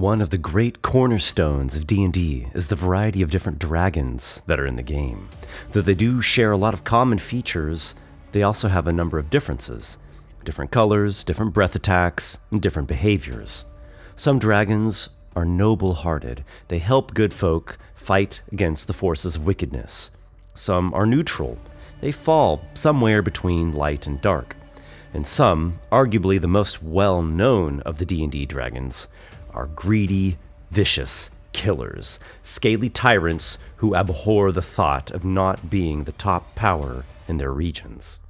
One of the great cornerstones of D&D is the variety of different dragons that are in the game. Though they do share a lot of common features, they also have a number of differences. Different colors, different breath attacks, and different behaviors. Some dragons are noble-hearted. They help good folk fight against the forces of wickedness. Some are neutral. They fall somewhere between light and dark. And some, arguably the most well-known of the D&D dragons, are greedy, vicious killers, scaly tyrants who abhor the thought of not being the top power in their regions.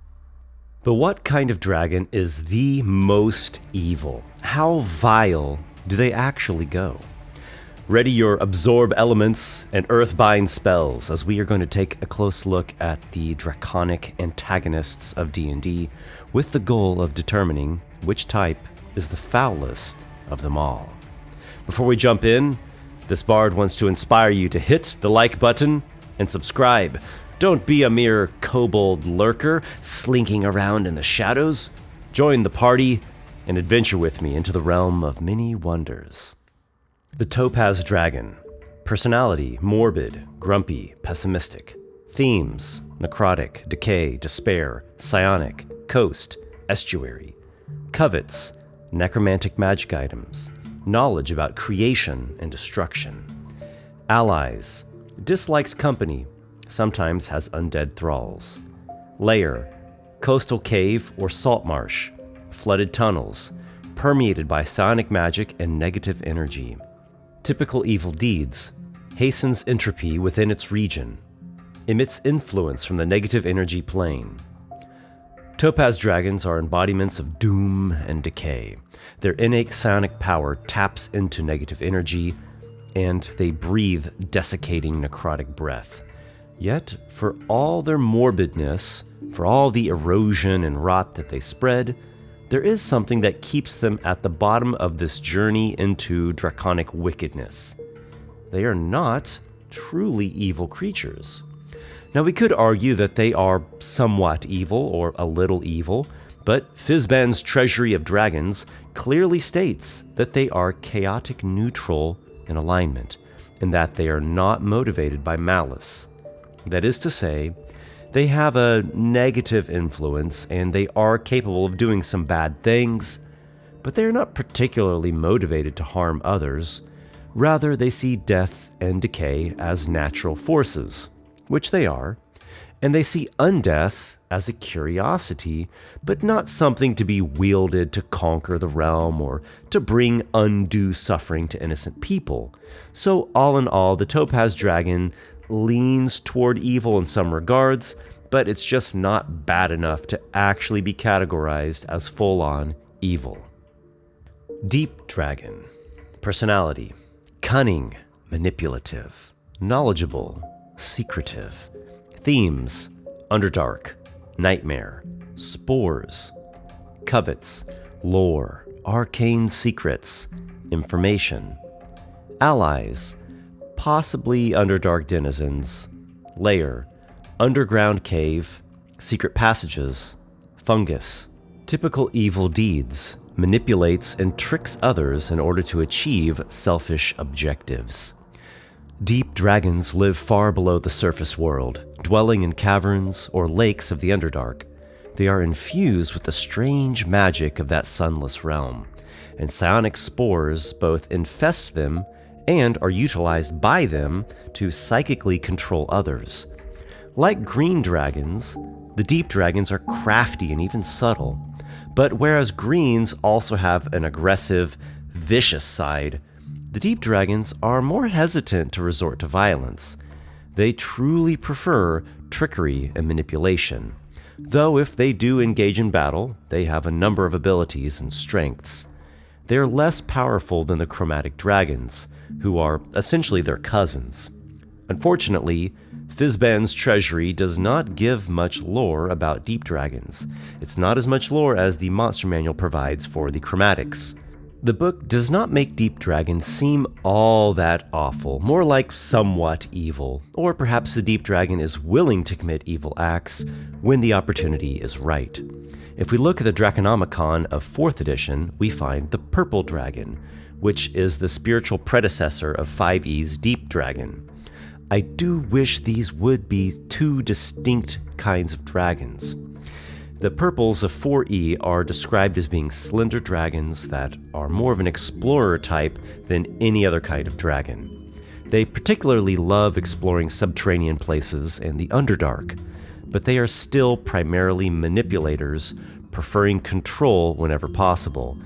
But what kind of dragon is the most evil? How vile do they actually go? Ready your absorb elements and earthbind spells, as we are going to take a close look at the draconic antagonists of D&D with the goal of determining which type is the foulest of them all. Before we jump in, this bard wants to inspire you to hit the like button and subscribe. Don't be a mere kobold lurker slinking around in the shadows. Join the party and adventure with me into the realm of many wonders. The Topaz Dragon. Personality: morbid, grumpy, pessimistic. Themes: necrotic, decay, despair, psionic, coast, estuary. Covets: necromantic magic items. Knowledge about creation and destruction. Allies: dislikes company, sometimes has undead thralls. Lair: coastal cave or salt marsh, flooded tunnels, permeated by psionic magic and negative energy. Typical evil deeds: hastens entropy within its region, emits influence from the negative energy plane. Topaz dragons are embodiments of doom and decay. Their innate psionic power taps into negative energy, and they breathe desiccating necrotic breath. Yet, for all their morbidness, for all the erosion and rot that they spread, there is something that keeps them at the bottom of this journey into draconic wickedness. They are not truly evil creatures. Now, we could argue that they are somewhat evil or a little evil, but Fizban's Treasury of Dragons clearly states that they are chaotic neutral in alignment, and that they are not motivated by malice. That is to say, they have a negative influence and they are capable of doing some bad things, but they are not particularly motivated to harm others. Rather, they see death and decay as natural forces, which they are, and they see undeath as a curiosity, but not something to be wielded to conquer the realm or to bring undue suffering to innocent people. So all in all, the Topaz Dragon leans toward evil in some regards, but it's just not bad enough to actually be categorized as full-on evil. Deep Dragon. Personality: cunning, manipulative, knowledgeable, secretive. Themes: Underdark, nightmare, spores. Covets: lore, arcane secrets, information. Allies: possibly Underdark denizens. Lair: underground cave, secret passages, fungus. Typical evil deeds: manipulates and tricks others in order to achieve selfish objectives. Deep dragons live far below the surface world, dwelling in caverns or lakes of the Underdark. They are infused with the strange magic of that sunless realm, and psionic spores both infest them and are utilized by them to psychically control others. Like green dragons, the deep dragons are crafty and even subtle, but whereas greens also have an aggressive, vicious side, the deep dragons are more hesitant to resort to violence. They truly prefer trickery and manipulation, though if they do engage in battle, they have a number of abilities and strengths. They are less powerful than the chromatic dragons, who are essentially their cousins. Unfortunately, Fizban's Treasury does not give much lore about deep dragons. It's not as much lore as the monster manual provides for the chromatics. The book does not make deep dragons seem all that awful, more like somewhat evil, or perhaps the deep dragon is willing to commit evil acts when the opportunity is right. If we look at the Draconomicon of 4th edition, we find the purple dragon, which is the spiritual predecessor of 5E's Deep Dragon. I do wish these would be two distinct kinds of dragons. The purples of 4E are described as being slender dragons that are more of an explorer type than any other kind of dragon. They particularly love exploring subterranean places and the Underdark, but they are still primarily manipulators, preferring control whenever possible.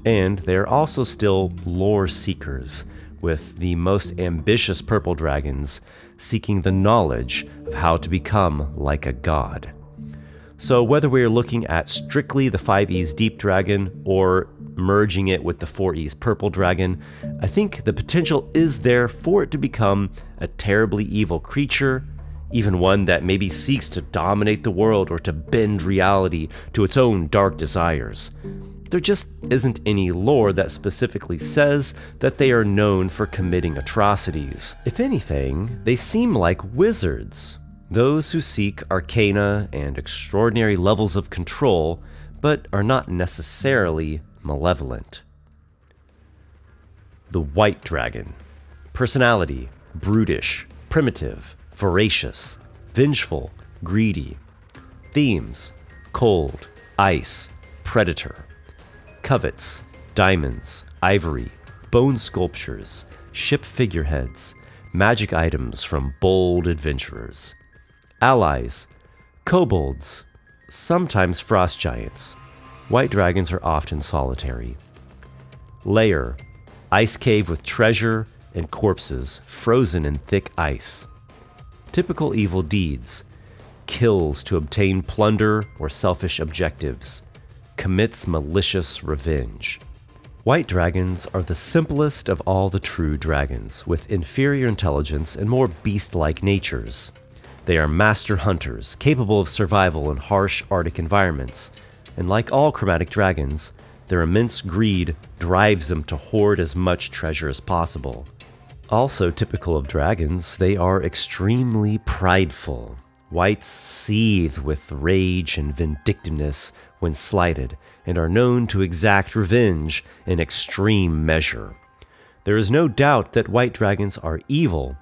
And they are also still lore seekers, with the most ambitious purple dragons seeking the knowledge of how to become like a god. So whether we are looking at strictly the 5E's Deep Dragon or merging it with the 4E's Purple Dragon, I think the potential is there for it to become a terribly evil creature, even one that maybe seeks to dominate the world or to bend reality to its own dark desires. There just isn't any lore that specifically says that they are known for committing atrocities. If anything, they seem like wizards. Those who seek arcana and extraordinary levels of control, but are not necessarily malevolent. The White Dragon. Personality: brutish, primitive, voracious, vengeful, greedy. Themes: cold, ice, predator. Covets: diamonds, ivory, bone sculptures, ship figureheads, magic items from bold adventurers. Allies: kobolds, sometimes frost giants. White dragons are often solitary. Lair: ice cave with treasure and corpses frozen in thick ice. Typical evil deeds: kills to obtain plunder or selfish objectives. Commits malicious revenge. White dragons are the simplest of all the true dragons, with inferior intelligence and more beast-like natures. They are master hunters, capable of survival in harsh Arctic environments, and like all chromatic dragons, their immense greed drives them to hoard as much treasure as possible. Also typical of dragons, they are extremely prideful. Whites seethe with rage and vindictiveness when slighted, and are known to exact revenge in extreme measure. There is no doubt that white dragons are evil,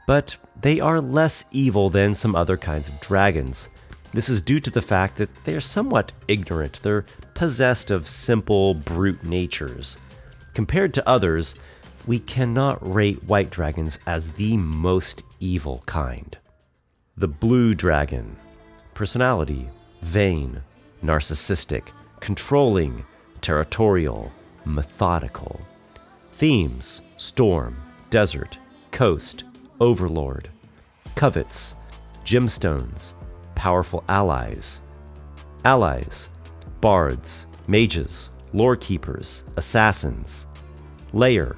but they are less evil than some other kinds of dragons. This is due to the fact that they are somewhat ignorant. They're possessed of simple, brute natures. Compared to others, we cannot rate white dragons as the most evil kind. The Blue Dragon. Personality: vain, narcissistic, controlling, territorial, methodical. Themes: storm, desert, coast, overlord. Covets: gemstones, powerful allies. Allies: bards, mages, lore keepers, assassins. Lair: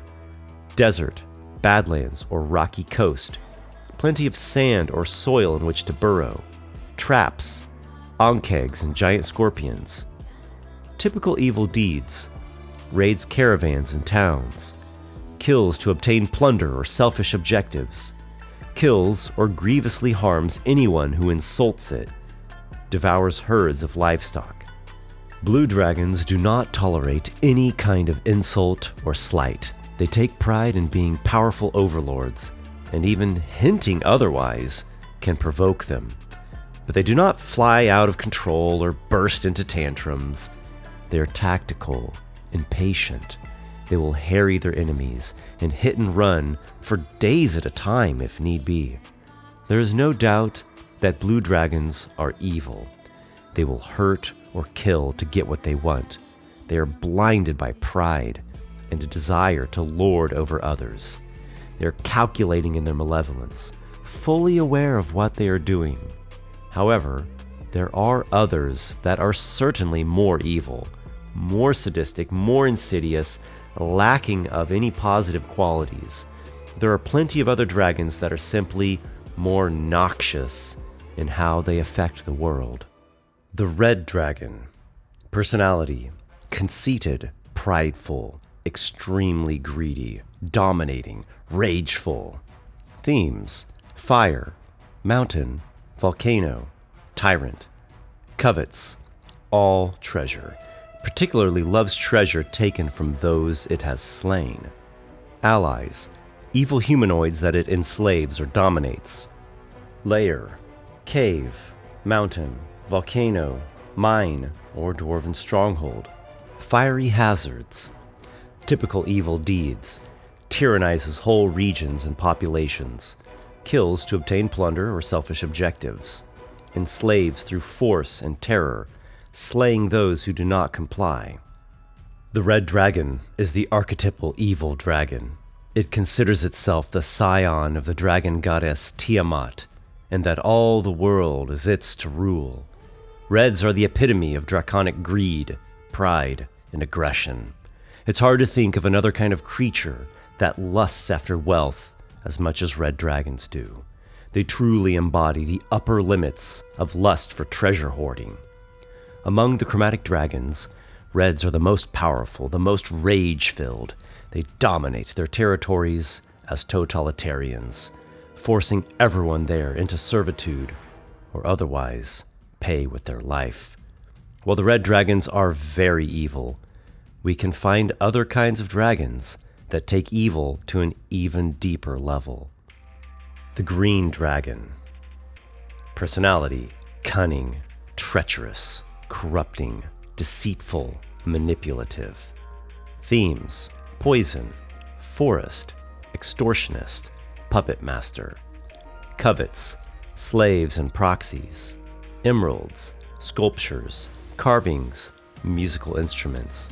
desert, badlands, or rocky coast. Plenty of sand or soil in which to burrow. Traps: onkegs and giant scorpions. Typical evil deeds: raids caravans and towns. Kills to obtain plunder or selfish objectives. Kills or grievously harms anyone who insults it. Devours herds of livestock. Blue dragons do not tolerate any kind of insult or slight. They take pride in being powerful overlords, and even hinting otherwise can provoke them. But they do not fly out of control or burst into tantrums. They are tactical and patient. They will harry their enemies and hit and run for days at a time if need be. There is no doubt that blue dragons are evil. They will hurt or kill to get what they want. They are blinded by pride and a desire to lord over others. They are calculating in their malevolence, fully aware of what they are doing. However, there are others that are certainly more evil, more sadistic, more insidious, lacking of any positive qualities. There are plenty of other dragons that are simply more noxious in how they affect the world. The Red Dragon. Personality: conceited, prideful, extremely greedy, dominating, rageful. Themes: fire, mountain, volcano, tyrant. Covets: all treasure. particularly loves treasure taken from those it has slain. Allies, evil humanoids that it enslaves or dominates. Lair, cave, mountain, volcano, mine, or dwarven stronghold. Fiery hazards. Typical evil deeds. Tyrannizes whole regions and populations. Kills to obtain plunder or selfish objectives. Enslaves through force and terror, slaying those who do not comply. The Red Dragon is the archetypal evil dragon. It considers itself the scion of the dragon goddess Tiamat, and that all the world is its to rule. Reds are the epitome of draconic greed, pride, and aggression. It's hard to think of another kind of creature that lusts after wealth as much as red dragons do. They truly embody the upper limits of lust for treasure hoarding. Among the chromatic dragons, reds are the most powerful, the most rage-filled. They dominate their territories as totalitarians, forcing everyone there into servitude or otherwise pay with their life. While the red dragons are very evil, we can find other kinds of dragons that take evil to an even deeper level. The Green Dragon. Personality: cunning, treacherous, corrupting, deceitful, manipulative. Themes: poison, forest, extortionist, puppet master. Covets: slaves and proxies. Emeralds, sculptures, carvings, musical instruments.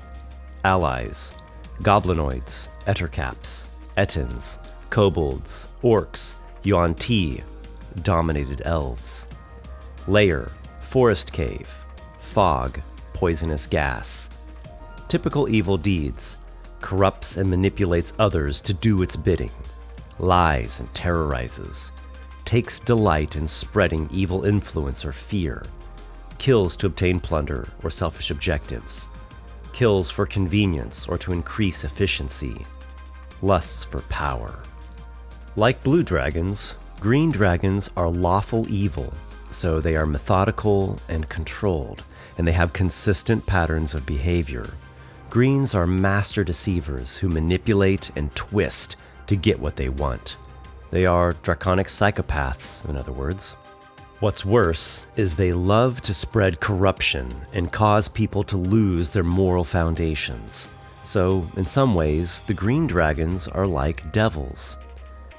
Allies: goblinoids, ettercaps, ettins, kobolds, orcs, yuan-ti, dominated elves. Lair: forest cave, fog, poisonous gas. Typical evil deeds: corrupts and manipulates others to do its bidding, lies and terrorizes, takes delight in spreading evil influence or fear, kills to obtain plunder or selfish objectives, kills for convenience or to increase efficiency, lusts for power. Like blue dragons, green dragons are lawful evil, so they are methodical and controlled, and they have consistent patterns of behavior. Greens are master deceivers who manipulate and twist to get what they want. They are draconic psychopaths, in other words. What's worse is they love to spread corruption and cause people to lose their moral foundations. So, in some ways, the green dragons are like devils.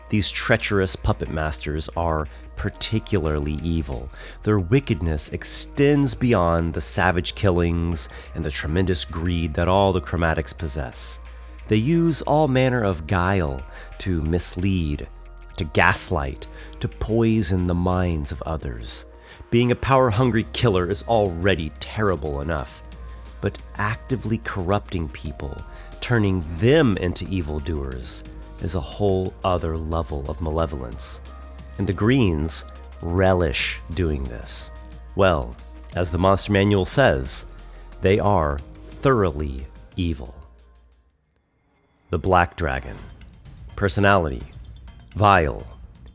These treacherous puppet masters are particularly evil. Their wickedness extends beyond the savage killings and the tremendous greed that all the chromatics possess. They use all manner of guile to mislead, to gaslight, to poison the minds of others. Being a power-hungry killer is already terrible enough, but actively corrupting people, turning them into evildoers, is a whole other level of malevolence. And the Greens relish doing this. Well, as the Monster Manual says, they are thoroughly evil. The Black Dragon. Personality: vile,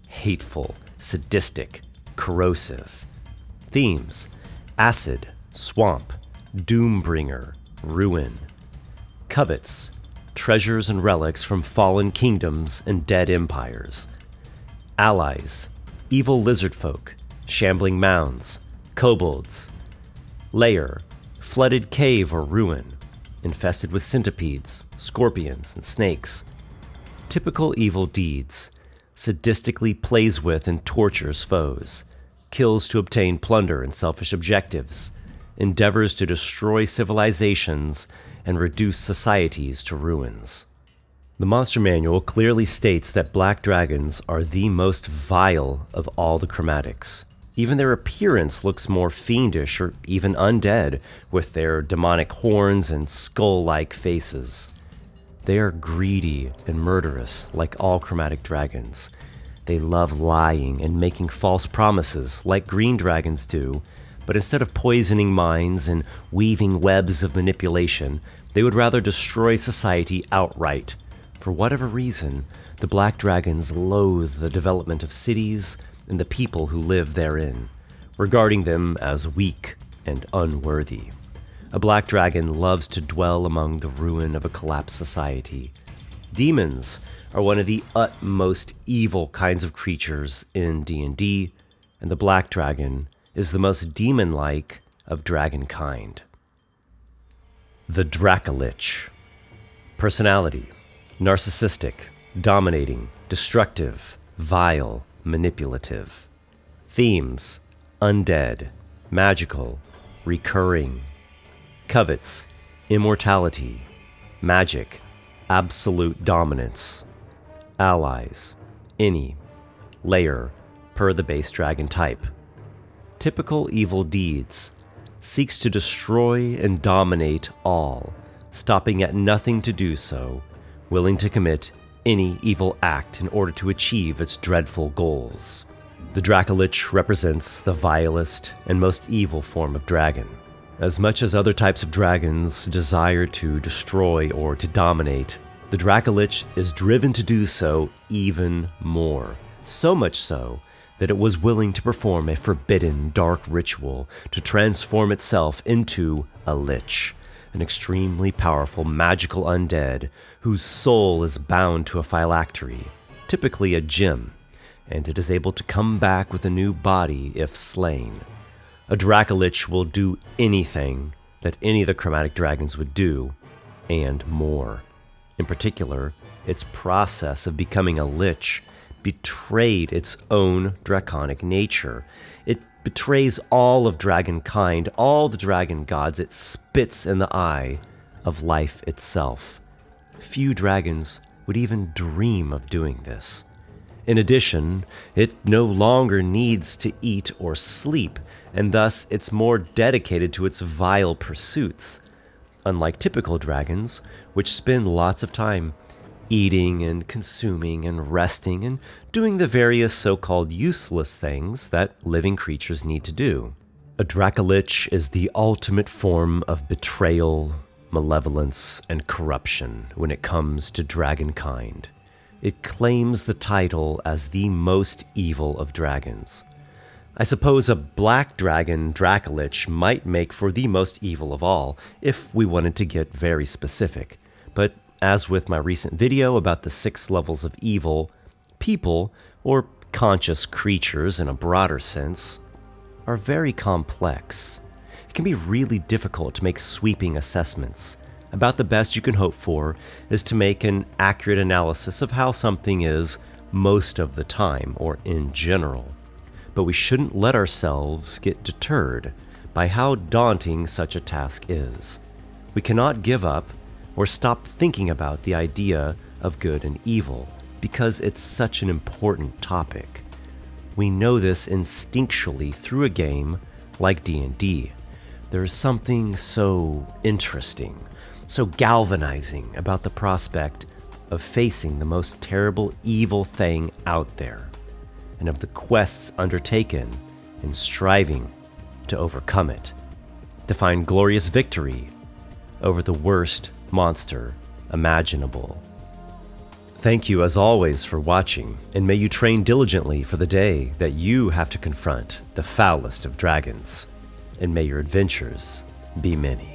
hateful, sadistic, corrosive. Themes: acid, swamp, doombringer, ruin. Covets: treasures and relics from fallen kingdoms and dead empires. Allies: evil lizard folk, shambling mounds, kobolds. Lair: flooded cave or ruin, infested with centipedes, scorpions, and snakes. Typical evil deeds: sadistically plays with and tortures foes, kills to obtain plunder and selfish objectives, endeavors to destroy civilizations and reduce societies to ruins. The Monster Manual clearly states that black dragons are the most vile of all the chromatics. Even their appearance looks more fiendish or even undead, with their demonic horns and skull-like faces. They are greedy and murderous like all chromatic dragons. They love lying and making false promises like green dragons do, but instead of poisoning minds and weaving webs of manipulation, they would rather destroy society outright. For whatever reason, the black dragons loathe the development of cities and the people who live therein, regarding them as weak and unworthy. A black dragon loves to dwell among the ruin of a collapsed society. Demons are one of the utmost evil kinds of creatures in D&D, and the black dragon is the most demon-like of dragon kind. The Dracolich. Personality: narcissistic, dominating, destructive, vile, manipulative. Themes: undead, magical, recurring. Covets: immortality, magic, absolute dominance. Allies: any, layer, per the base dragon type. Typical evil deeds: seeks to destroy and dominate all, stopping at nothing to do so, willing to commit any evil act in order to achieve its dreadful goals. The Dracolich represents the vilest and most evil form of dragon. As much as other types of dragons desire to destroy or to dominate, the Dracolich is driven to do so even more. So much so that it was willing to perform a forbidden dark ritual to transform itself into a lich, an extremely powerful magical undead whose soul is bound to a phylactery, typically a gem, and it is able to come back with a new body if slain. A Dracolich will do anything that any of the chromatic dragons would do, and more. In particular, its process of becoming a lich betrayed its own draconic nature. It betrays all of dragonkind, all the dragon gods. It spits in the eye of life itself. Few dragons would even dream of doing this. In addition, it no longer needs to eat or sleep, and thus it's more dedicated to its vile pursuits. Unlike typical dragons, which spend lots of time eating and consuming and resting and doing the various so-called useless things that living creatures need to do. A Dracolich is the ultimate form of betrayal, malevolence, and corruption when it comes to dragonkind. It claims the title as the most evil of dragons. I suppose a black dragon Dracolich might make for the most evil of all, if we wanted to get very specific. But as with my recent video about the 6 levels of evil, people, or conscious creatures in a broader sense, are very complex. It can be really difficult to make sweeping assessments. About the best you can hope for is to make an accurate analysis of how something is most of the time, or in general. But we shouldn't let ourselves get deterred by how daunting such a task is. We cannot give up or stop thinking about the idea of good and evil because it's such an important topic. We know this instinctually through a game like D&D. There is something so interesting, so galvanizing about the prospect of facing the most terrible evil thing out there, and of the quests undertaken in striving to overcome it, to find glorious victory over the worst monster imaginable. Thank you as always for watching, and may you train diligently for the day that you have to confront the foulest of dragons, and may your adventures be many.